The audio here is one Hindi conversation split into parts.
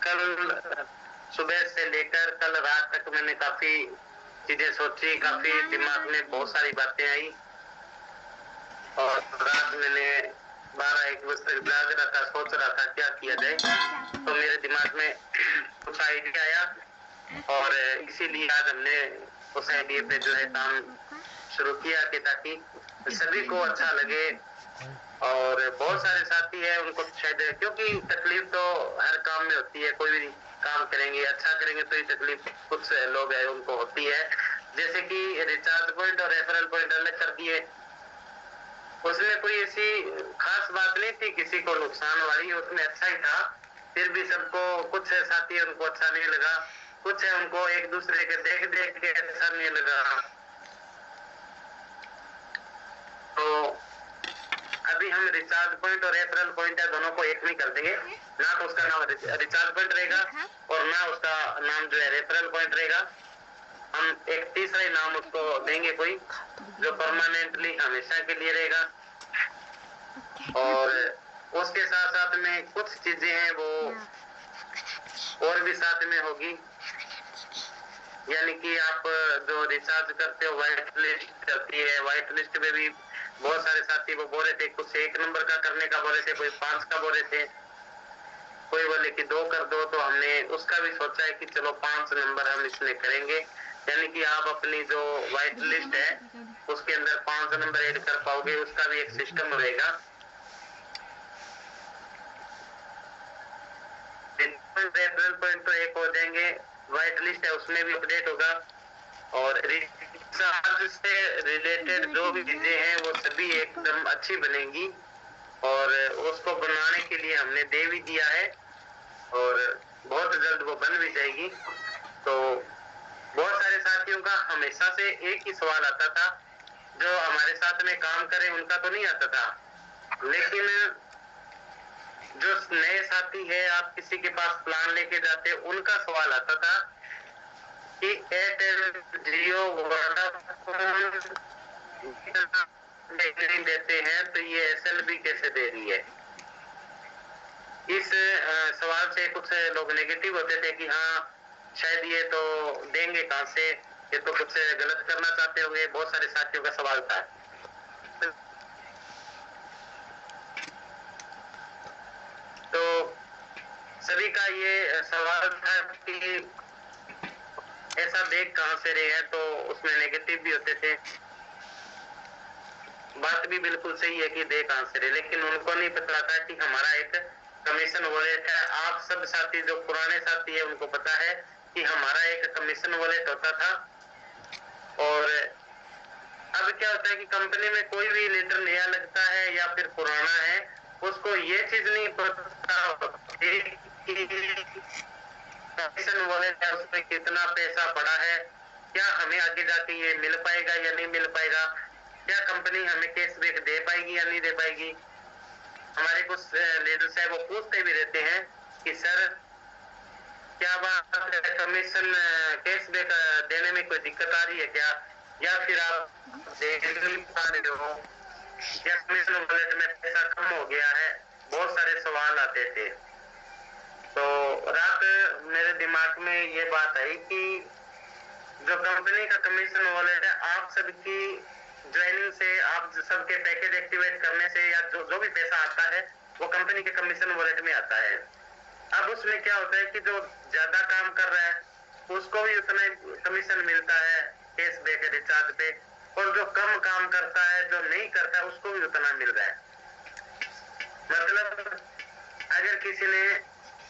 कल सुबह से लेकर कल रात तक मैंने काफी चीजें सोची, काफी दिमाग में बहुत सारी बातें आई और रात मैंने 12-1 बजे तक जाग रहा था, सोच रहा था क्या किया जाए। तो मेरे दिमाग में कुछ आइडिया आया और इसीलिए आज हमने उस आइडिया पे जो है काम शुरू किया कि ताकि सभी को अच्छा लगे। और बहुत सारे साथी है उनको शायद, क्योंकि तकलीफ तो हर काम में होती है, कोई भी काम करेंगे अच्छा करेंगे तो ये तकलीफ कुछ लोग है उनको होती है। जैसे कि रिचार्ज पॉइंट और रेफरल पॉइंट अलग कर दिए, उसमें कोई ऐसी खास बात नहीं थी किसी को नुकसान वाली, उसमें अच्छा ही था। फिर भी सबको, कुछ है साथी उनको अच्छा नहीं लगा, कुछ है उनको एक दूसरे के देख देख के अच्छा नहीं लगा। तो अभी हम रिचार्ज पॉइंट और रेफरल पॉइंट है दोनों को एक नहीं कर देंगे, ना तो उसका नाम रिचार्ज पॉइंट रहेगा और ना उसका नाम जो है रेफरल पॉइंट रहेगा। हम एक तीसरा ही नाम उसको देंगे कोई जो परमानेंटली हमेशा के लिए रहेगा। और उसके साथ साथ में कुछ चीजें हैं वो और भी साथ में होगी, यानी कि आप जो रिचार्ज करते हो व्हाइट लिस्ट होती है, व्हाइट लिस्ट में भी बहुत सारे साथी वो बोल रहे थे, कुछ 1 नंबर का करने का बोल रहे थे, कोई 5 का बोल रहे थे, कोई बोले कि 2 कर दो। तो हमने उसका भी सोचा है कि चलो 5 नंबर हम इसमें करेंगे, यानी कि आप अपनी जो व्हाइट लिस्ट है उसके अंदर 5 नंबर ऐड कर पाओगे, उसका भी एक सिस्टम रहेगा। रेफरल पॉइंट तो एक हो जाएंगे, व्हाइट लिस्ट है उसमें भी अपडेट होगा और रिचार्ज से रिलेटेड जो भी चीजें हैं वो सभी एकदम अच्छी बनेंगी और उसको बनाने के लिए हमने दे भी दिया है और बहुत जल्द वो बन भी जाएगी। तो बहुत सारे साथियों का हमेशा से एक ही सवाल आता था, जो हमारे साथ में काम करें उनका तो नहीं आता था, लेकिन जो नए साथी है आप किसी के पास प्लान लेके जाते उनका सवाल आता था कि एयरटेल जियो वोडाफोन नहीं देते हैं तो ये एसएलबी कैसे दे रही है। इस सवाल से कुछ लोग नेगेटिव होते थे कि हाँ शायद ये तो देंगे कहां से, ये तो कुछ गलत करना चाहते होंगे, बहुत सारे साथियों का सवाल था। तो सभी का ये सवाल था कि ऐसा देख कहां से रहे हैं, तो उसमें नेगेटिव भी होते थे। बात भी बिल्कुल सही है कि देख कहां से रहे, लेकिन उनको नहीं पता था कि हमारा एक कमीशन वॉलेट है। आप सब साथी जो पुराने साथी है उनको पता है कि हमारा एक कमीशन वॉलेट होता था। और अब क्या होता है कि कंपनी में कोई भी लीडर नया लगता है या फिर पुराना है, उसको ये चीज नहीं पता होती कि कमीशन वॉलेट है उसमें कितना पैसा पड़ा है, क्या हमें आगे जाके ये मिल पाएगा या नहीं मिल पाएगा, क्या कंपनी हमें कैशबैक दे पाएगी या नहीं दे पाएगी। हमारे कुछ लीडर्स है वो पूछते भी रहते हैं कि सर क्या बात है, कमीशन कैशबैक देने में कोई दिक्कत आ रही है क्या, या फिर आप दे नहीं पा रहे हो, या कमीशन वॉलेट में पैसा कम हो गया है। बहुत सारे सवाल आते थे। तो रात मेरे दिमाग में ये बात आई कि जो कंपनी का कमीशन वॉलेट है, आप सबकी ज्वाइनिंग से, आप सबके पैकेज एक्टिवेट करने से या जो भी पैसा आता है वो कंपनी के कमीशन वॉलेट में आता है। अब उसमें क्या होता है कि जो ज्यादा काम कर रहा है उसको भी उतना ही कमीशन मिलता है कैशबैक रिचार्ज पे, और जो कम काम करता है, जो नहीं करता है, उसको भी उतना मिल रहा है। मतलब अगर किसी ने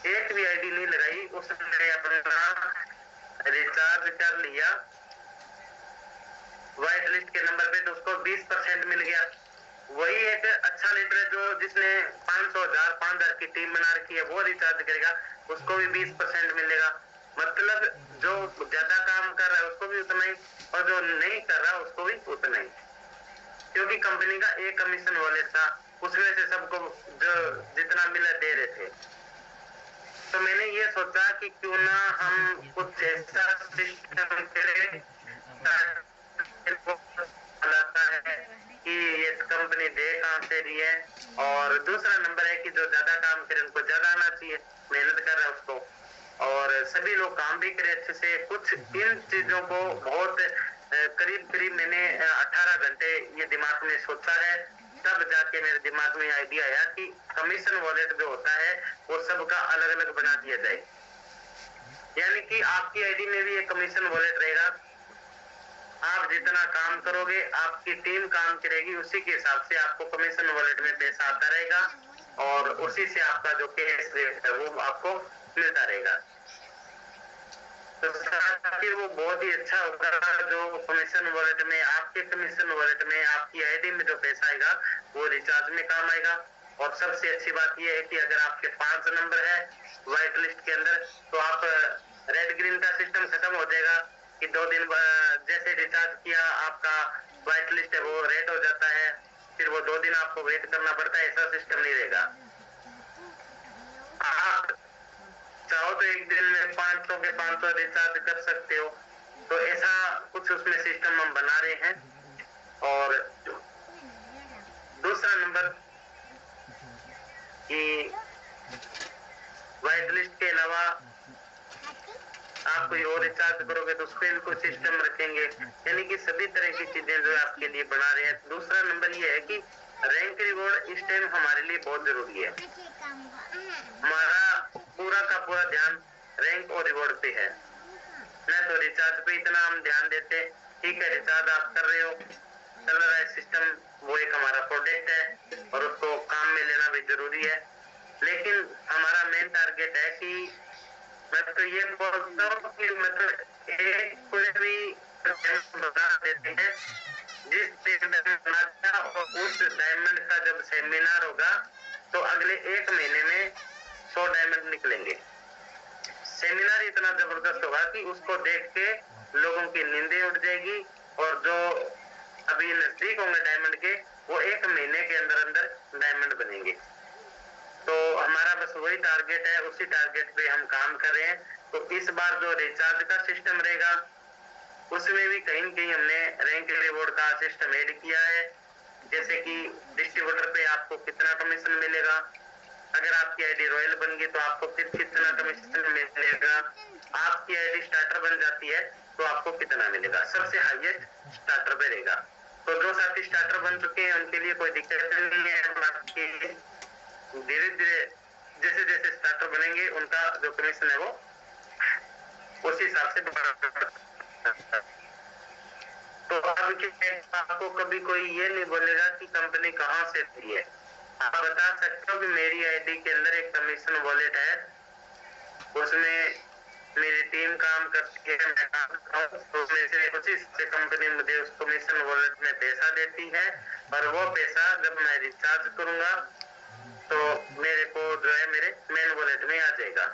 एक भी आईडी नहीं लगाई, उसने अपना रिचार्ज कर लिया व्हाइट लिस्ट के नंबर पे, तो उसको 20% मिल गया। वही एक अच्छा लीडर है जो जिसने 500,000 की टीम बना रखी है, वो रिचार्ज करेगा, उसको भी 20% मिलेगा। मतलब जो ज्यादा काम कर रहा है उसको भी उतना ही, और जो नहीं कर रहा उसको भी उतना ही, क्योंकि कंपनी का एक कमीशन वॉलेट था, उसमें से सबको जो जितना मिला दे रहे थे। तो मैंने ये सोचा कि क्यों ना हम कुछ ऐसा सिस्टम करें है कि ये कंपनी दे कहां से रही है। और दूसरा नंबर है कि जो ज्यादा काम करे उनको ज्यादा आना चाहिए, मेहनत कर रहा है उसको। और सभी लोग काम भी करे अच्छे से। कुछ इन चीजों को बहुत करीब करीब मैंने 18 घंटे ये दिमाग में सोचा है, तब जाके मेरे दिमाग में आइडिया आया कि कमीशन वॉलेट जो होता है वो सबका अलग अलग बना दिया जाए। यानी कि आपकी आईडी में भी एक कमीशन वॉलेट रहेगा। आप जितना काम करोगे, आपकी टीम काम करेगी, उसी के हिसाब से आपको कमीशन वॉलेट में पैसा आता रहेगा और उसी से आपका जो कैश रेट है वो आपको मिलता रहेगा। तो फिर वो बहुत ही अच्छा होगा जो कमीशन वॉलेट में, आपके कमीशन वॉलेट में आपकी आईडी में जो पैसा आएगा वो रिचार्ज में काम आएगा। और सबसे अच्छी बात ये है कि अगर आपके 5 नंबर है व्हाइट लिस्ट के अंदर, तो आप रेड ग्रीन का सिस्टम खत्म हो जाएगा कि 2 दिन जैसे रिचार्ज किया आपका व्हाइट लिस्ट है वो रेड हो जाता है, फिर वो 2 दिन आपको वेट करना पड़ता है। ऐसा सिस्टम नहीं रहेगा। आप चाहो तो एक दिन में 500 के 500 रिचार्ज कर सकते हो। तो ऐसा कुछ उसमें सिस्टम हम बना रहे हैं। और दूसरा नंबर कि व्हाइट लिस्ट के अलावा आप कोई और रिचार्ज करोगे तो उस पर कोई सिस्टम रखेंगे। यानी कि सभी तरह की चीजें जो है आपके लिए बना रहे हैं। दूसरा नंबर ये है कि रैंक रिवॉर्ड इस टाइम हमारे लिए बहुत जरूरी है। हमारा पूरा का पूरा ध्यान रैंक और रिवॉर्ड पे है, न तो रिचार्ज पे इतना हम ध्यान देते। ठीक है, रिचार्ज आप कर रहे हो, चल रहा है सिस्टम, वो एक हमारा प्रोडक्ट है और उसको काम में लेना भी जरूरी है। लेकिन हमारा मेन टारगेट है कि मैं तो ये बोलता हूँ कि मतलब एक कोई भी बना देते हैं, जिस बनाता और उस डायमंड का जब सेमिनार होगा तो अगले 1 महीने में 100 डायमंड निकलेंगे। सेमिनार इतना जबरदस्त होगा कि उसको देख के लोगों की नींदें उड़ जाएगी और जो अभी नजदीक होंगे डायमंड के वो 1 महीने के अंदर अंदर डायमंड बनेंगे। तो हमारा बस वही टारगेट है, उसी टारगेट पे हम काम कर रहे हैं। तो इस बार जो रिचार्ज का सिस्टम रहेगा उसमें भी कहीं न कहीं हमने रैंक रिवॉर्ड का सिस्टम ऐड किया है। जैसे कि डिस्ट्रीब्यूटर पे आपको कितना कमीशन मिलेगा, अगर आपकी आईडी रॉयल बन गई तो आपको फिर कितना कमीशन मिलेगा, आपकी आईडी स्टार्टर बन जाती है तो आपको कितना मिलेगा, सबसे हाईएस्ट स्टार्टर पे रहेगा। तो जो साथी स्टार्टर बन चुके हैं उनके लिए कोई दिक्कत नहीं है। बाकी धीरे धीरे जैसे जैसे स्टार्टर बनेंगे उनका जो कमीशन है वो उस हिसाब से तो आपको कभी कोई ये नहीं बोलेगा कि कंपनी कहाँ से थी है। आप बता सकते हो कि मेरी आईडी के अंदर एक कमीशन वॉलेट है, उसमें मेरी टीम काम करती है, मैं काम करता हूँ, तो उसी से कंपनी मुझे उस कमीशन वॉलेट में पैसा देती है और वो पैसा जब मैं रिचार्ज करूंगा तो मेरे को जो है मेरे मेन वॉलेट में आ जाएगा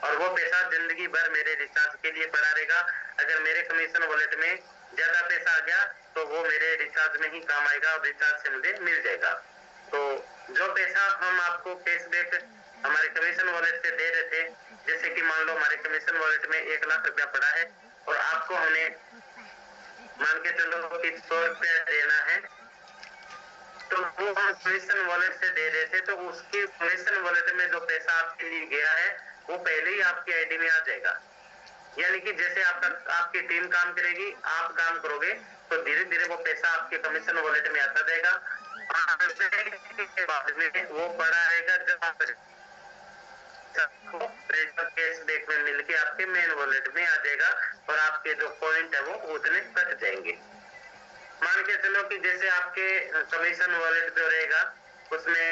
और वो पैसा जिंदगी भर मेरे रिचार्ज के लिए पड़ा रहेगा। अगर मेरे कमीशन वॉलेट में ज्यादा पैसा आ गया तो वो मेरे रिचार्ज में ही काम आएगा और रिचार्ज से मुझे मिल जाएगा। तो जो पैसा हम आपको कैशबैक हमारे कमीशन वॉलेट से दे रहे थे, जैसे कि मान लो हमारे कमीशन वॉलेट में 1 लाख रुपया पड़ा है और आपको हमने मान के चलो कि 100 रुपया देना है, तो वो हम कमीशन वॉलेट से दे रहे थे, तो उसकी कमीशन वॉलेट में जो पैसा आपके लिए गया है वो पहले ही आपकी आईडी में आ जाएगा। यानी कि जैसे आपकी टीम काम करेगी, आप काम करोगे, तो धीरे धीरे वो पैसा आपके कमीशन वॉलेट में आता जाएगा। बाद में वो पड़ा रहेगा जब आप कैशबैक में मिलके आपके मेन वॉलेट में आ जाएगा और आपके जो पॉइंट है वो उतने कट जाएंगे। मान के चलो कि जैसे आपके कमीशन वॉलेट जो रहेगा उसमें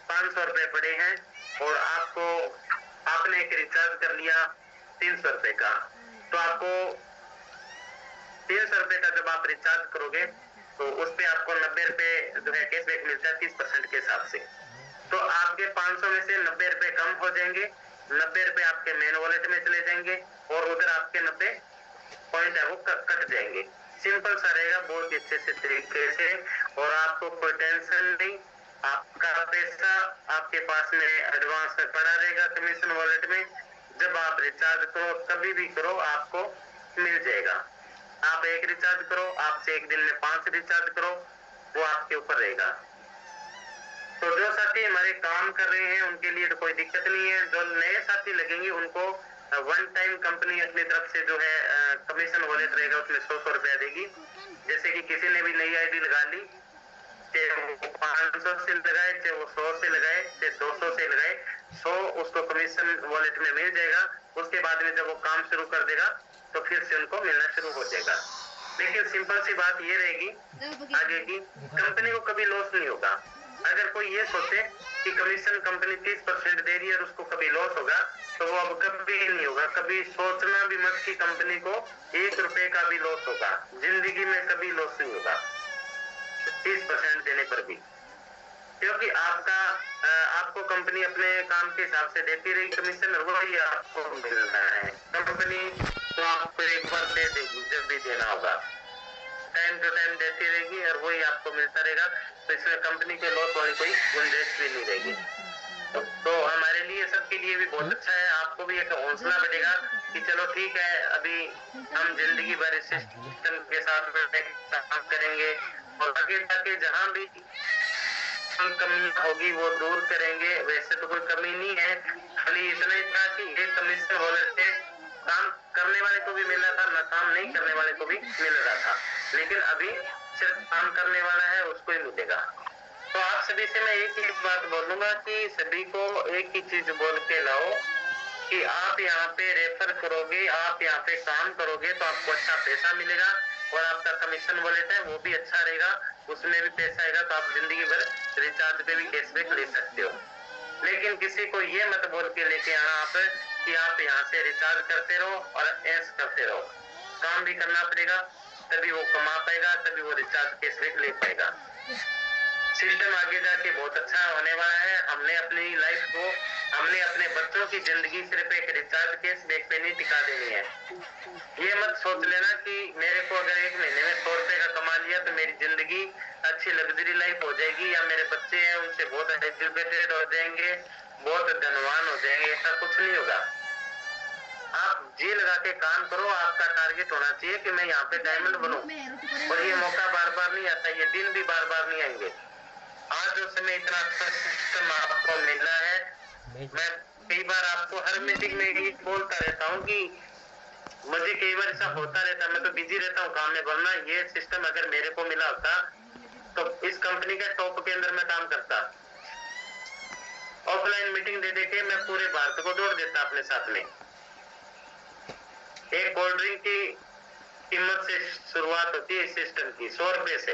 500 रुपए पड़े हैं और आपने एक रिचार्ज कर लिया 300 रुपए का, तो आपको 300 रुपए का जब आप रिचार्ज करोगे तो उस पे आपको 90 रुपए जो है कैशबैक मिलता है 30% के हिसाब से। तो आपके 500 में से 90 रुपए कम हो जाएंगे, 90 रुपए आपके मेन वॉलेट में चले जाएंगे और उधर आपके 90 पॉइंट है वो कट जाएंगे। सिंपल सा रहेगा, बहुत ही अच्छे से तरीके से, और आपको कोई टेंशन नहीं। आपका पैसा आपके पास में एडवांस में पड़ा रहेगा कमीशन वॉलेट में। जब आप रिचार्ज करो, कभी भी करो, आपको मिल जाएगा। आप 1 रिचार्ज करो, आपसे 1 दिन में 5 रिचार्ज करो, वो आपके ऊपर रहेगा। तो जो साथी हमारे काम कर रहे हैं उनके लिए तो कोई दिक्कत नहीं है। जो नए साथी लगेंगे उनको वन टाइम कंपनी अपनी तरफ से जो है कमीशन वॉलेट रहेगा, उसमें 100 रुपया देगी। जैसे कि किसी ने भी नई आईडी लगा ली, चाहे वो 500 से लगाए, चाहे वो 100 से लगाए, चाहे 200 से लगाए, 100 उसको कमीशन वॉलेट में मिल जाएगा। उसके बाद में जब वो काम शुरू कर देगा तो फिर से उनको मिलना शुरू हो जाएगा। लेकिन सिंपल सी बात ये रहेगी आगे की, कंपनी को कभी लॉस नहीं होगा। अगर कोई ये सोचे कि कमीशन कंपनी 30% दे रही है और उसको कभी लॉस होगा, तो वो अब कभी नहीं होगा। कभी सोचना भी मत कि कंपनी को 1 रुपए का भी लॉस होगा। जिंदगी में कभी लॉस नहीं होगा 30% देने पर भी, क्योंकि आपको कंपनी अपने काम के हिसाब से देती रही कमीशन, और वही आपको मिलना है। कंपनी तो आपको एक बार दे देगी जब भी देना होगा, टाइम टू टाइम देती रहेगी और वही आपको मिलता रहेगा। तो इसमें कंपनी के लॉस वाली कोई गुंजाइश भी नहीं रहेगी। तो हमारे लिए, सबके लिए भी बहुत अच्छा है। आपको भी एक हौसला बढ़ेगा कि चलो ठीक है, अभी हम जिंदगी भर इस सिस्टम के साथ काम करेंगे और आगे जाके जहाँ भी कमी होगी वो दूर करेंगे। वैसे तो कोई कमी नहीं है, खाली इतना ही था कि एक कमीशन वॉलेट से काम करने वाले को भी मिल रहा था, न काम नहीं करने वाले को भी मिल रहा था। लेकिन अभी सिर्फ काम करने वाला है उसको ही मिलेगा। तो आप सभी से मैं एक ही बात बोलूंगा कि सभी को एक ही चीज बोल के लाओ कि आप यहाँ पे रेफर करोगे, आप यहाँ पे काम करोगे तो आपको अच्छा पैसा मिलेगा, और आपका कमीशन वॉलेट है वो भी अच्छा रहेगा, उसमें भी पैसा आएगा। तो आप जिंदगी भर रिचार्ज पे भी कैशबैक ले सकते हो। लेकिन किसी को ये मत बोल के लेके आना आप कि आप यहाँ से रिचार्ज करते रहो और ऐश करते रहो। काम भी करना पड़ेगा, तभी वो कमा पाएगा, तभी वो रिचार्ज कैशबैक ले पाएगा। सिस्टम आगे जाके बहुत अच्छा होने वाला है। हमने अपनी लाइफ को, हमने अपने बच्चों की जिंदगी सिर्फ एक रिचार्ज कैशबैक पे नहीं टिका देनी है। ये मत सोच लेना कि मेरे को अगर एक महीने में 100 रुपए का कमा लिया तो मेरी जिंदगी अच्छी लग्जरी लाइफ हो जाएगी, या मेरे बच्चे हैं उनसे बहुत एजुकेटेड हो जाएंगे, बहुत धनवान हो जाएंगे। ऐसा कुछ नहीं होगा। आप जी लगा के काम करो। आपका टारगेट होना चाहिए कि मैं यहाँ पे डायमंड बनूं, और ये मौका बार बार नहीं आता, ये दिन भी बार बार नहीं आएंगे। आज जो समय इतना अच्छा सिस्टम आपको मिला है, मैं कई बार आपको हर मीटिंग में ये बोलता रहता हूँ कि मुझे कई बार ऐसा होता रहता है, मैं तो बिजी रहता हूँ काम में, वरना ये सिस्टम अगर मेरे को मिला होता तो इस कंपनी के टॉप के अंदर मैं काम करता। ऑफलाइन मीटिंग दे देके मैं पूरे भारत को जोड़ देता अपने साथ में। एक कोल्ड ड्रिंक की कीमत से शुरुआत होती है इस सिस्टम की, 100 रुपए से।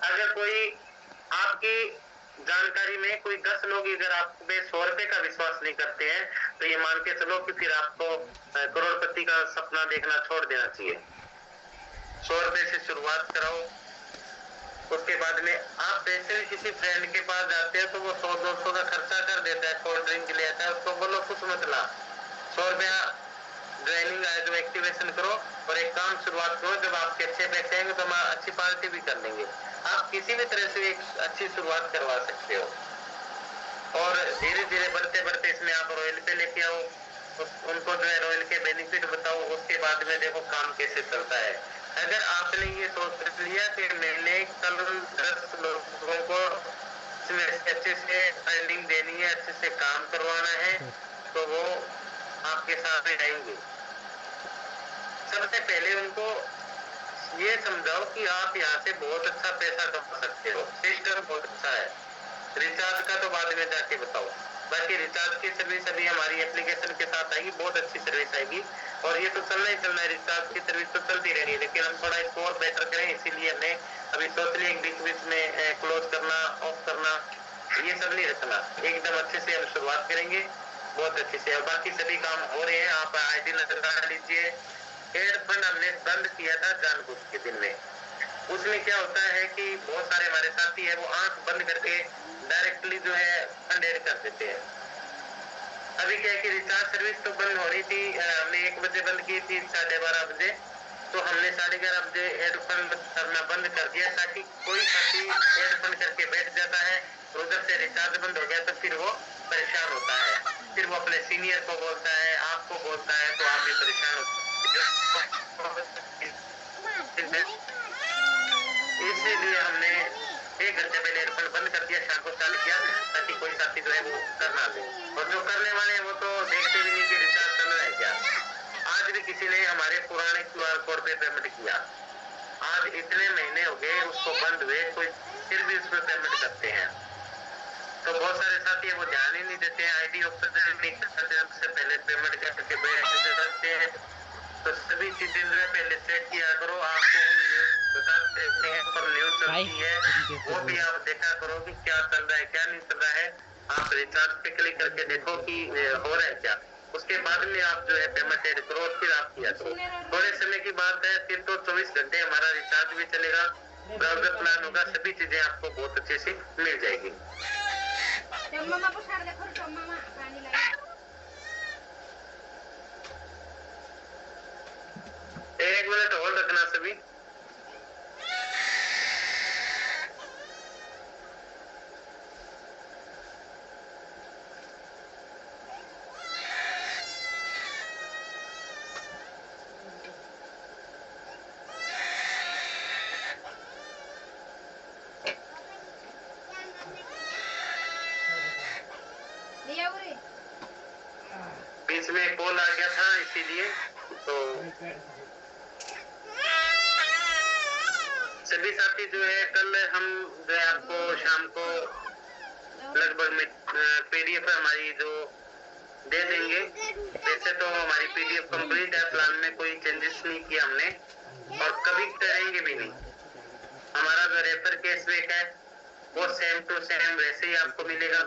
अगर कोई आपकी जानकारी में कोई 10 लोग अगर आप पे 100 रुपए का विश्वास नहीं करते हैं, तो ये मान के चलो कि फिर आपको करोड़पति का सपना देखना छोड़ देना चाहिए। 100 रुपए से शुरुआत कराओ। उसके बाद में आप पैसे भी किसी फ्रेंड के पास जाते हैं तो वो 100-200 का खर्चा कर देता है, कोल्ड ड्रिंक के लिए आता है, उसको बोलो कुछ मत ला, 100 रुपया ज्वाइनिंग आए तो एक्टिवेशन करो और एक काम शुरुआत करो। जब आपके अच्छे पैसे आएंगे तो हम अच्छी पार्टी भी कर लेंगे। आप किसी भी तरह से एक अच्छी शुरुआत करवा सकते हो, और धीरे धीरे बढ़ते बढ़ते इसमें आप रॉयल पे लेके आओ, उनको जो है रॉयल के बेनिफिट बताओ। उसके बाद में देखो काम कैसे चलता है। अगर आपने ये सोच लिया कि मैंने कल 10 लोगों को अच्छे से ट्रेनिंग देनी है, अच्छे से काम करवाना है, तो वो आपके साथ में आएंगे। सबसे पहले उनको ये समझाओ कि आप यहाँ से बहुत अच्छा पैसा कमा सकते हो, सिस्टम बहुत अच्छा है। रिचार्ज का तो बाद में जाके बताओ। बाकी रिचार्ज की सर्विस अभी हमारी एप्लीकेशन के साथ आएगी, बहुत अच्छी सर्विस आएगी, और ये तो चलना ही चलना है। रिचार्ज की सर्विस तो चलती रहेगी, लेकिन हम थोड़ा इसको और बेटर करें, इसीलिए हमने अभी सोच लिया बीच बीच में क्लोज करना, ऑफ करना, ये सब नहीं रखना। एकदम अच्छे से हम शुरुआत करेंगे, बहुत अच्छे से। और बाकी सभी काम हो रहे हैं। आप आईडी लगा लीजिए। एड फंड हमने बंद किया था जानबूझ के दिन में। उसमें क्या होता है कि बहुत सारे हमारे साथी है वो आंख बंद करके डायरेक्टली जो है फंड ऐड कर देते हैं। अभी क्या है कि रिचार्ज सर्विस तो बंद हो रही थी, हमने 1 बजे बंद की थी, 12:30 बजे, तो हमने 11:30 बजे एड फंड करना बंद कर दिया, ताकि कोई साथी एड फंड करके बैठ जाता है, उधर से रिचार्ज बंद हो गया तो फिर वो परेशान होता है, फिर वो अपने सीनियर को बोलता है, आपको बोलता है, तो आप भी परेशान होते। इसीलिए हमने 1 घंटे पहले रिफंड बंद कर दिया, शाम को चालू किया ताकि कोई साथी जो है वो कर ना दे। और जो करने वाले हैं वो तो देखते भी नहीं कि रिचार्ज चल रहा है क्या। आज भी किसी ने हमारे पुराने QR कोड पे पेमेंट किया, आज इतने महीने हो गए उसको बंद हुए, कोई फिर भी उसमें पेमेंट करते हैं। तो बहुत सारे साथी वो ध्यान ही नहीं देते हैं, ID ओपन नहीं करते, सबसे पहले पेमेंट करके बैठ सकते हैं। तो सभी चीजें जो है पहले चेक किया करो। आपको हम न्यूज बताते हैं पर न्यूज चलती है वो भी आप देखा करो कि क्या चल रहा है क्या नहीं चल रहा है। आप रिचार्ज पे क्लिक करके देखो कि हो रहा है क्या, उसके बाद में आप जो है पेमेंट एड करो और फिर आप किया करो। थोड़े समय की बात है, फिर तो 24 घंटे हमारा रिचार्ज भी चलेगा, ब्राउजर प्लान होगा, सभी चीजें आपको बहुत अच्छे से मिल जाएगी। एक मिनट होल्ड रखना सभी। बीच में कॉल आ गया था इसीलिए। तो सभी साथी जो है कल हम जो है आपको शाम को लगभग में PDF हमारी जो दे देंगे। वैसे तो हमारी PDF कंप्लीट है, प्लान में कोई चेंजेस नहीं किया हमने और कभी करेंगे भी नहीं। हमारा जो रेफर कैशबैक है वो सेम टू सेम वैसे ही आपको मिलेगा,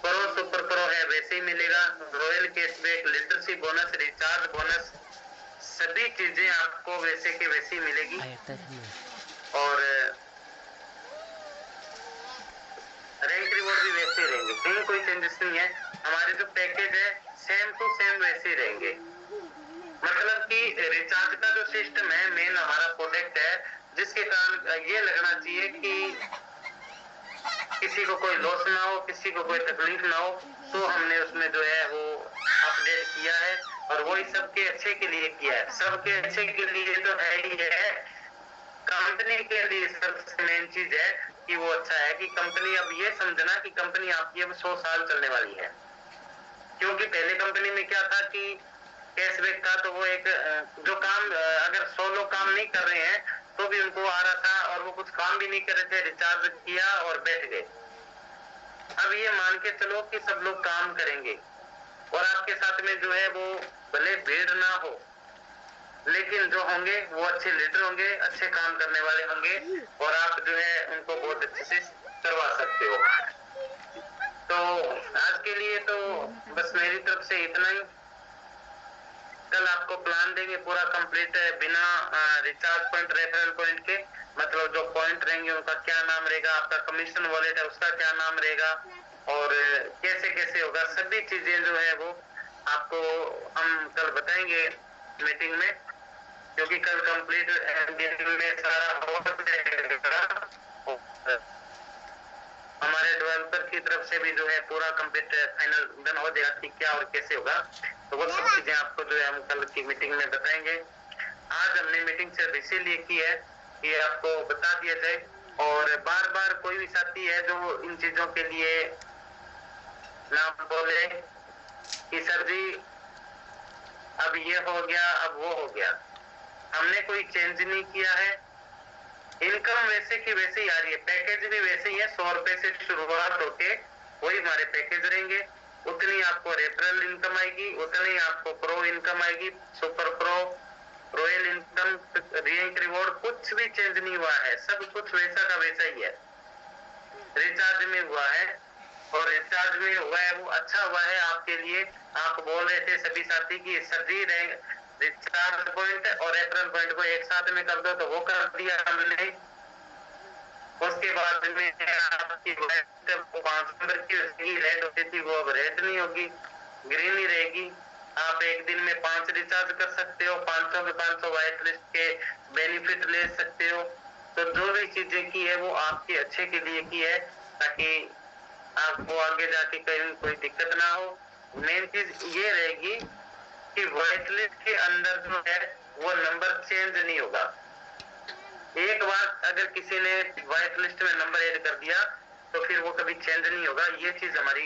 प्रो सुपर प्रो है वैसे ही मिलेगा, royal cashback, leadership bonus, recharge bonus, सभी चीजें आपको वैसे के वैसी मिलेगी। और रैंक रिवॉर्ड भी वैसे रहेंगे, कहीं कोई चेंजेस नहीं है। हमारे जो पैकेज है सेम टू सेम वैसे ही रहेंगे। मतलब कि रिचार्ज का जो सिस्टम है मेन हमारा प्रोडक्ट है, जिसके कारण ये लगना चाहिए कि किसी को कोई लॉस ना हो, किसी को कोई तकलीफ ना हो, तो हमने उसमें जो है वो अपडेट किया है और वही सबके अच्छे के लिए किया है। सबके अच्छे के लिए तो है ही है, कंपनी के लिए सबसे मेन चीज है कि वो अच्छा है कि कंपनी अब ये समझना कि कंपनी आपकी अब 100 साल चलने वाली है। क्योंकि पहले कंपनी में क्या था कि कैशबैक था तो वो एक जो काम अगर 100 लोग काम नहीं कर रहे हैं तो भी उनको आ रहा था और वो कुछ काम भी नहीं कर रहे थे, रिचार्ज किया और बैठ गए। अब ये मान के चलो कि सब लोग काम करेंगे और आपके साथ में जो है वो भले भीड़ ना हो लेकिन जो होंगे वो अच्छे लीडर होंगे, अच्छे काम करने वाले होंगे और आप जो है उनको बहुत अच्छे से करवा सकते हो। तो आज के लिए तो बस मेरी तरफ से इतना ही। कल आपको प्लान देंगे पूरा कंप्लीट है बिना रिचार्ज पॉइंट रेफरल पॉइंट के, मतलब जो पॉइंट रहेंगे उनका क्या नाम रहेगा, आपका कमीशन वॉलेट है उसका क्या नाम रहेगा और कैसे कैसे होगा, सभी चीजें जो है वो आपको हम कल बताएंगे मीटिंग में। क्योंकि कल कंप्लीट में सारा हो जाएगा, हमारे डेवलपर की तरफ से भी जो है पूरा कंप्लीट फाइनल डन हो जाएगा कि क्या और कैसे होगा। तो वो सब चीजें आपको जो है हम कल की मीटिंग में बताएंगे। आज हमने मीटिंग सिर्फ इसीलिए की है कि आपको बता दिया जाए और बार बार कोई भी साथी है जो इन चीजों के लिए ना बोले कि सर जी अब ये हो गया अब वो हो गया, हमने कोई चेंज नहीं किया है। इनकम वैसे की वैसे ही आ रही है, पैकेज भी वैसे ही है, 100 रुपए से शुरुआत होके वही हमारे पैकेज रहेंगे। उतनी आपको रेफरल इनकम आएगी, उतनी आपको प्रो इनकम आएगी, super pro, royal income, rank reward, कुछ भी चेंज नहीं हुआ है, सब कुछ वैसा का वैसा ही है। रिचार्ज में हुआ है और रिचार्ज में हुआ है वो अच्छा हुआ है आपके लिए। आप बोल रहे थे सभी साथी की सभी रिचार्ज पॉइंट और रेफरल पॉइंट को एक साथ में कर दो, तो वो कर दिया हमने। उसके बाद में आपकी 5 नंबर की रेड होती थी वो अब रेड नहीं होगी, ग्रीन ही रहेगी। आप एक दिन में 5 रिचार्ज कर सकते हो, 500 के 500 व्हाइट लिस्ट के बेनिफिट ले सकते हो। तो जो भी चीजें की है वो आपके अच्छे के लिए की है ताकि आपको आगे जाके कहीं कोई दिक्कत ना हो। मेन चीज ये रहेगी कि व्हाइट लिस्ट के अंदर जो है वो नंबर चेंज नहीं होगा। एक बार अगर किसी ने व्हाइट लिस्ट में नंबर ऐड कर दिया तो फिर वो कभी चेंज नहीं होगा। ये चीज हमारी